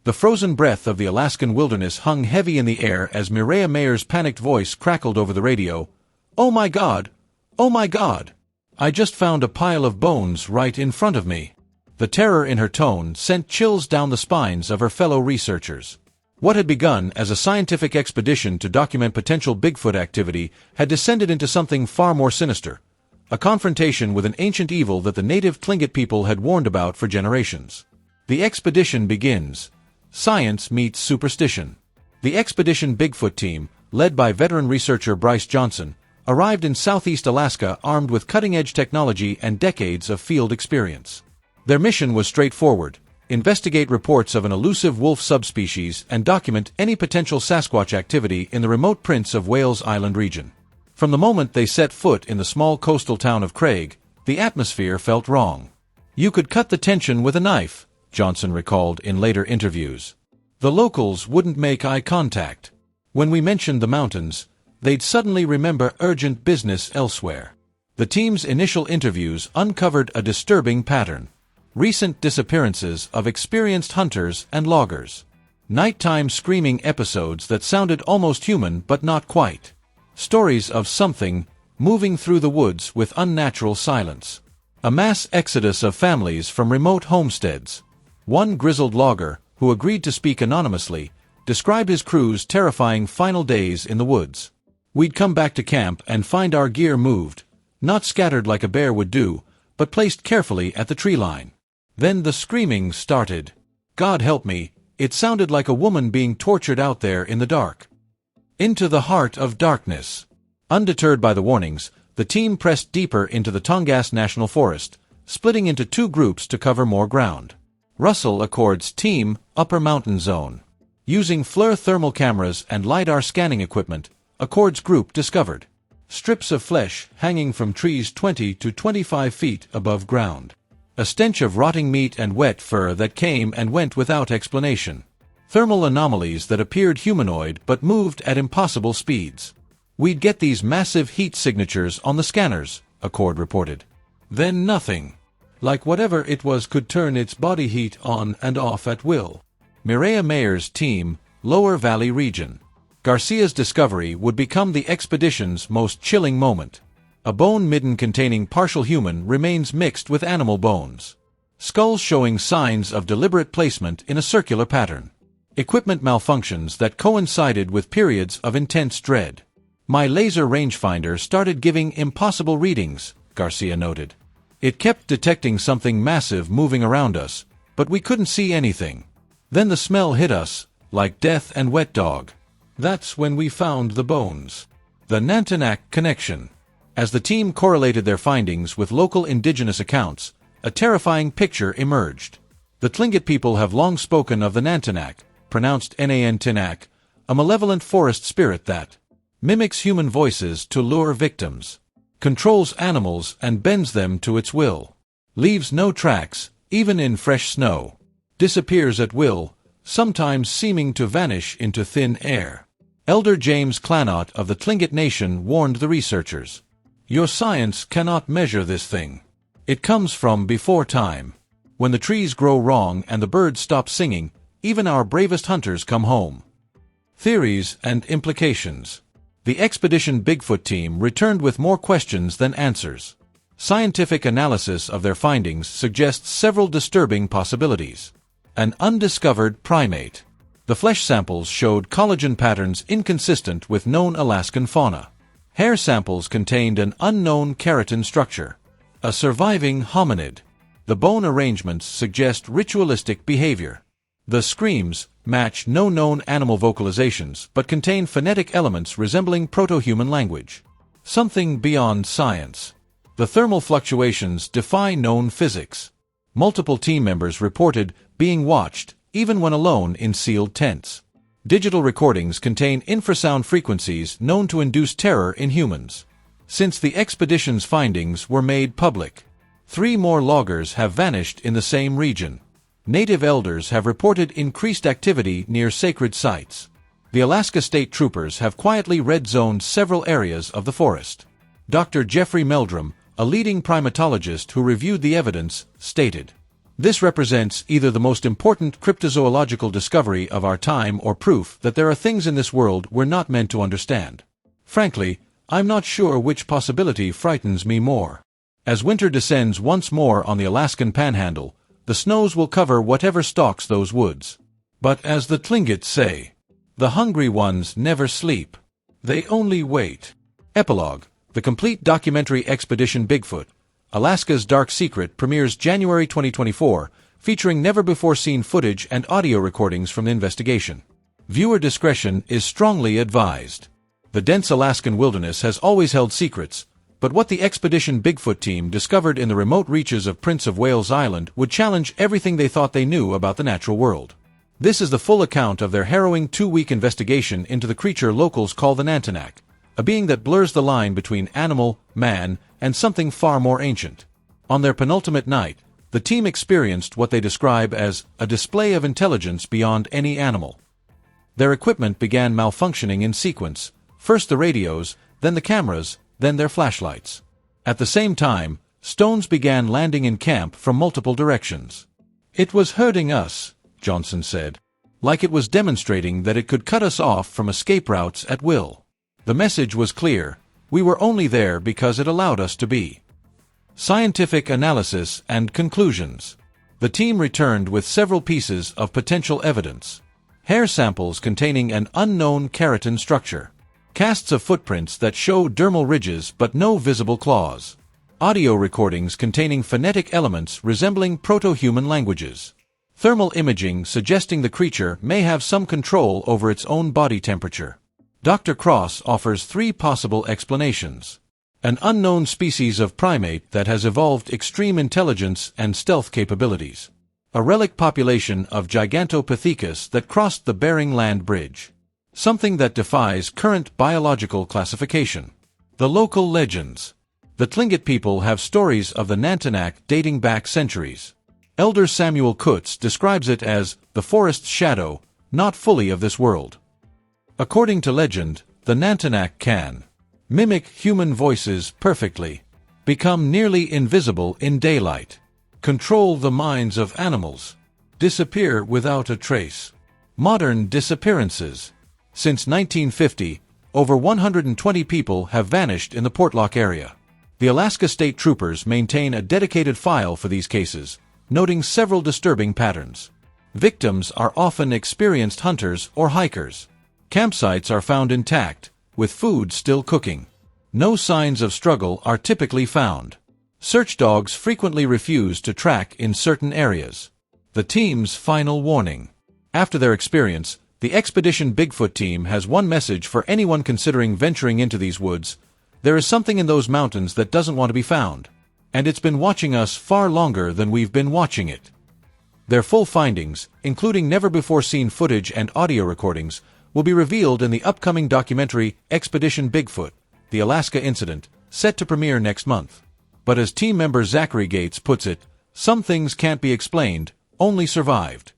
The frozen breath of the Alaskan wilderness hung heavy in the air as Mireya Mayer's panicked voice crackled over the radio. "Oh my God! Oh my God! I just found a pile of bones right in front of me." The terror in her tone sent chills down the spines of her fellow researchers. What had begun as a scientific expedition to document potential Bigfoot activity had descended into something far more sinister, a confrontation with an ancient evil that the native Tlingit people had warned about for generations. The expedition begins. Science meets superstition. The Expedition Bigfoot team, led by veteran researcher Bryce Johnson, arrived in southeast Alaska armed with cutting-edge technology and decades of field experience. Their mission was straightforward: investigate reports of an elusive wolf subspecies and document any potential Sasquatch activity in the remote Prince of Wales Island region. From the moment they set foot in the small coastal town of Craig, the atmosphere felt wrong. "You could cut the tension with a knife," Johnson recalled in later interviews. "The locals wouldn't make eye contact. When we mentioned the mountains, they'd suddenly remember urgent business elsewhere." The team's initial interviews uncovered a disturbing pattern: recent disappearances of experienced hunters and loggers. Nighttime screaming episodes that sounded almost human but not quite. Stories of something moving through the woods with unnatural silence. A mass exodus of families from remote homesteads. One grizzled logger, who agreed to speak anonymously, described his crew's terrifying final days in the woods. "We'd come back to camp and find our gear moved, not scattered like a bear would do, but placed carefully at the tree line. Then the screaming started. God help me, it sounded like a woman being tortured out there in the dark." Into the heart of darkness. Undeterred by the warnings, the team pressed deeper into the Tongass National Forest, splitting into two groups to cover more ground. Russell Accord's team, Upper Mountain Zone. Using FLIR thermal cameras and LiDAR scanning equipment, Accord's group discovered strips of flesh hanging from trees 20 to 25 feet above ground. A stench of rotting meat and wet fur that came and went without explanation. Thermal anomalies that appeared humanoid but moved at impossible speeds. "We'd get these massive heat signatures on the scanners," Accord reported. "Then nothing. Like whatever it was could turn its body heat on and off at will." Mireya Mayer's team, Lower Valley Region. Garcia's discovery would become the expedition's most chilling moment. A bone midden containing partial human remains mixed with animal bones. Skulls showing signs of deliberate placement in a circular pattern. Equipment malfunctions that coincided with periods of intense dread. "My laser rangefinder started giving impossible readings," Garcia noted. "It kept detecting something massive moving around us, but we couldn't see anything. Then the smell hit us, like death and wet dog. That's when we found the bones." The Nantinak connection. As the team correlated their findings with local indigenous accounts, a terrifying picture emerged. The Tlingit people have long spoken of the Nantinak, pronounced Nantinak, a malevolent forest spirit that mimics human voices to lure victims, controls animals and bends them to its will, leaves no tracks, even in fresh snow, disappears at will, sometimes seeming to vanish into thin air. Elder James Clannott of the Tlingit Nation warned the researchers, "Your science cannot measure this thing. It comes from before time. When the trees grow wrong and the birds stop singing, even our bravest hunters come home." Theories and implications. The Expedition Bigfoot team returned with more questions than answers. Scientific analysis of their findings suggests several disturbing possibilities. An undiscovered primate. The flesh samples showed collagen patterns inconsistent with known Alaskan fauna. Hair samples contained an unknown keratin structure. A surviving hominid. The bone arrangements suggest ritualistic behavior. The screams match no known animal vocalizations but contain phonetic elements resembling proto-human language. Something beyond science. The thermal fluctuations defy known physics. Multiple team members reported being watched, even when alone in sealed tents. Digital recordings contain infrasound frequencies known to induce terror in humans. Since the expedition's findings were made public, 3 more loggers have vanished in the same region. Native elders have reported increased activity near sacred sites. The Alaska State Troopers have quietly red-zoned several areas of the forest. Dr. Jeffrey Meldrum, a leading primatologist who reviewed the evidence, stated, This represents either the most important cryptozoological discovery of our time or proof that there are things in this world we're not meant to understand. Frankly, I'm not sure which possibility frightens me more. As winter descends once more on the Alaskan Panhandle, the snows will cover whatever stalks those woods. But as the Tlingits say, the hungry ones never sleep. They only wait. Epilogue: The complete documentary expedition Bigfoot, Alaska's Dark Secret premieres January 2024, featuring never-before-seen footage and audio recordings from the investigation. Viewer discretion is strongly advised. The dense Alaskan wilderness has always held secrets, but what the Expedition Bigfoot team discovered in the remote reaches of Prince of Wales Island would challenge everything they thought they knew about the natural world. This is the full account of their harrowing 2-week investigation into the creature locals call the Nantinak, a being that blurs the line between animal, man, and something far more ancient. On their penultimate night, the team experienced what they describe as a display of intelligence beyond any animal. Their equipment began malfunctioning in sequence, first the radios, then the cameras, then their flashlights. At the same time, stones began landing in camp from multiple directions. "It was hurting us," Johnson said. "Like it was demonstrating that it could cut us off from escape routes at will." The message was clear: we were only there because it allowed us to be. Scientific analysis and conclusions. The team returned with several pieces of potential evidence. Hair samples containing an unknown keratin structure. Casts of footprints that show dermal ridges but no visible claws. Audio recordings containing phonetic elements resembling proto-human languages. Thermal imaging suggesting the creature may have some control over its own body temperature. Dr. Cross offers 3 possible explanations. An unknown species of primate that has evolved extreme intelligence and stealth capabilities. A relic population of Gigantopithecus that crossed the Bering Land Bridge. Something that defies current biological classification. The local legends. The Tlingit people have stories of the Nantinak dating back centuries. Elder Samuel Kutz describes it as the forest's shadow, not fully of this world. According to legend, the Nantinak can mimic human voices perfectly, become nearly invisible in daylight, control the minds of animals, disappear without a trace. Modern disappearances. Since 1950, over 120 people have vanished in the Portlock area. The Alaska State Troopers maintain a dedicated file for these cases, noting several disturbing patterns. Victims are often experienced hunters or hikers. Campsites are found intact, with food still cooking. No signs of struggle are typically found. Search dogs frequently refuse to track in certain areas. The team's final warning. After their experience, the Expedition Bigfoot team has one message for anyone considering venturing into these woods: there is something in those mountains that doesn't want to be found. And it's been watching us far longer than we've been watching it. Their full findings, including never-before-seen footage and audio recordings, will be revealed in the upcoming documentary Expedition Bigfoot, The Alaska Incident, set to premiere next month. But as team member Zachary Gates puts it, some things can't be explained, only survived.